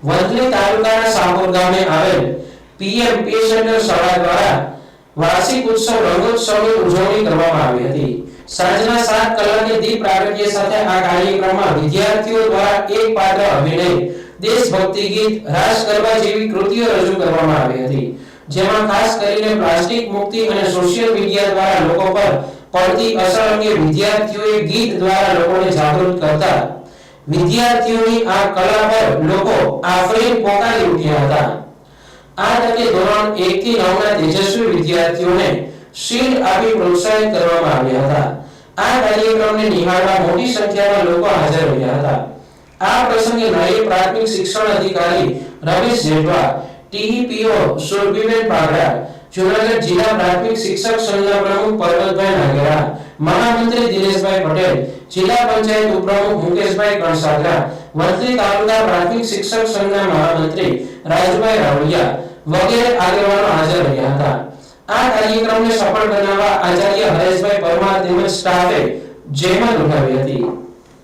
વંથલી તાલુકાના સાપોર ગામે આવેલ પીએમ પે સેન્ટર શાળા દ્વારા વાર્ષિક ઉત્સવ રંગોત્સવની ઉજવણી કરવામાં આવી હતી। સાંજના 7 કલાકે દીપ પ્રાગટ્ય સાથે આ કાર્યક્રમમાં વિદ્યાર્થીઓ દ્વારા એક પાત્ર અભિનય, દેશભક્તિ ગીત, રાસ ગરબા જેવી કૃતિઓ રજૂ કરવામાં આવી હતી, જેમાં ખાસ કરીને પ્લાસ્ટિક મુક્તિ અને સોશિયલ મીડિયા દ્વારા લોકો પર પડતી અસર અંગે વિદ્યાર્થીઓએ ગીત દ્વારા લોકોને જાગૃત કરતા વિદ્યાર્થીઓની આ કલા પર લોકો આફરીન પોકારી ઉઠ્યા હતા। આ તકે ધોરણ 1 થી 9 ના તેજસ્વી વિદ્યાર્થીઓને શિલ્ડ આપી પ્રોત્સાહિત કરવામાં આવ્યા હતા। આ કાર્યક્રમને નિહાળવા મોટી સંખ્યામાં લોકો હાજર રહ્યા હતા। આ પ્રસંગે નાયબ પ્રાથમિક શિક્ષણ અધિકારી રમેશ જેઠવા, ટીઈપીઓ સુરભીબેન પાગડા, જૂનાગઢ જિલ્લા પ્રાથમિક શિક્ષક સંઘના પ્રમુખ પરબતભાઈ નાગેરા, મહામંત્રી દિનેશભાઈ પટેલ, જિલ્લા પંચાયત ઉપપ્રમુખ મુકેશભાઈ કણસાગરા, વંથલી તાલુકા પ્રાથમિક શિક્ષક સંઘના મહામંત્રી રાજભાઈ રાવળિયા વગેરે આગેવાનો હાજર રહ્યા હતા। આ કાર્યક્રમને સફળ બનાવવા આચાર્ય હરેશભાઈ પરમાર તેમજ સ્ટાફે જહેમત ઉઠાવી હતી।